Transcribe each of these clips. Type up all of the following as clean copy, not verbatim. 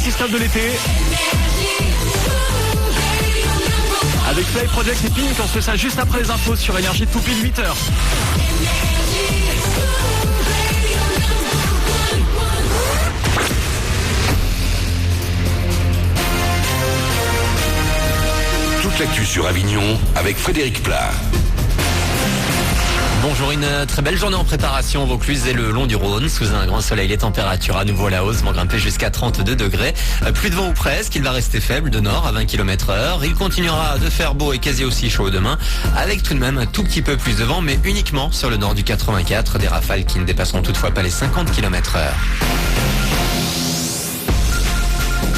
6-9 de l'été. Avec Play Project et Pink, on se fait ça juste après les infos sur Énergie tout pile 8h. Toute l'actu sur Avignon avec Frédéric Plat. Bonjour, une très belle journée en préparation au Vaucluse et le long du Rhône. Sous un grand soleil, les températures à nouveau à la hausse vont grimper jusqu'à 32 degrés. Plus de vent ou presque, il va rester faible de nord à 20 km/h. Il continuera de faire beau et quasi aussi chaud demain, avec tout de même un tout petit peu plus de vent, mais uniquement sur le nord du 84. Des rafales qui ne dépasseront toutefois pas les 50 km/h.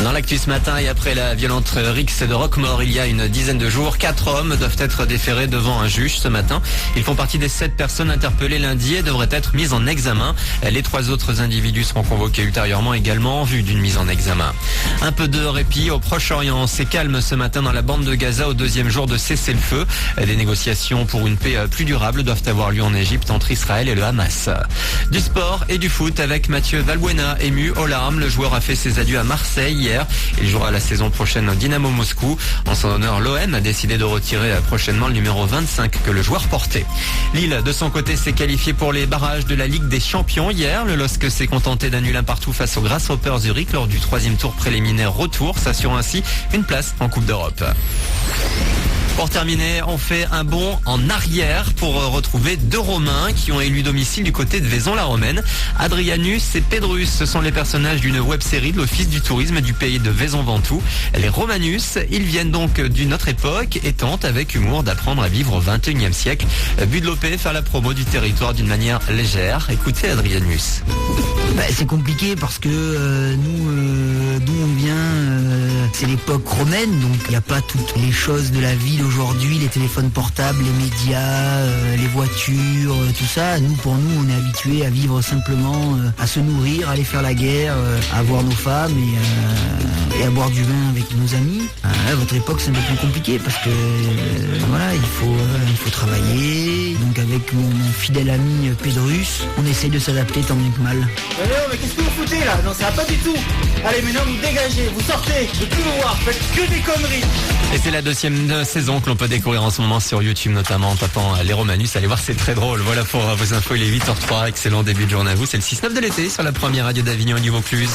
Dans l'actu ce matin et après la violente rixe de Roquemaure il y a une dizaine de jours, 4 hommes doivent être déférés devant un juge ce matin. Ils font partie des 7 personnes interpellées lundi et devraient être mises en examen. Les 3 autres individus seront convoqués ultérieurement également en vue d'une mise en examen. Un peu de répit au Proche-Orient. C'est calme ce matin dans la bande de Gaza au 2e jour de cessez-le-feu. Des négociations pour une paix plus durable doivent avoir lieu en Égypte entre Israël et le Hamas. Du sport et du foot avec Mathieu Valbuena ému aux larmes. Le joueur a fait ses adieux à Marseille hier. Il jouera la saison prochaine au Dynamo Moscou. En son honneur, l'OM a décidé de retirer prochainement le numéro 25 que le joueur portait. Lille, de son côté, s'est qualifié pour les barrages de la Ligue des Champions hier. Le LOSC s'est contenté d'un nul un partout face au Grasshopper Zurich lors du 3e tour préliminaire retour, s'assurant ainsi une place en Coupe d'Europe. Pour terminer, on fait un bond en arrière pour retrouver 2 Romains qui ont élu domicile du côté de Vaison-la-Romaine. Adrianus et Pédrus, ce sont les personnages d'une web-série de l'Office du tourisme du pays de Vaison-Ventoux. Les Romanus, ils viennent donc d'une autre époque et tentent avec humour d'apprendre à vivre au XXIe siècle. But de l'OP, faire la promo du territoire d'une manière légère. Écoutez Adrianus. C'est compliqué parce que d'où on vient, c'est l'époque romaine, donc il n'y a pas toutes les choses de la vie d'aujourd'hui, les téléphones portables, les médias, les voitures, tout ça. Pour nous, on est habitués à vivre simplement, à se nourrir, à aller faire la guerre, à voir nos femmes et à boire du vin avec nos amis. À votre époque, c'est un peu plus compliqué parce que il faut travailler. Donc avec mon fidèle ami Pédrus, on essaye de s'adapter tant bien que mal. Mais qu'est-ce que vous foutez là? Non, ça va pas du tout. Allez, maintenant vous dégagez, vous sortez, je veux plus vous voir, faites que des conneries. Et c'est la 2e saison que l'on peut découvrir en ce moment sur YouTube, notamment en tapant les Romanus. Allez voir, c'est très drôle. Voilà pour vos infos, il est 8h03. Excellent début de journée à vous. C'est le 6-9 de l'été sur la première radio d'Avignon au Vaucluse.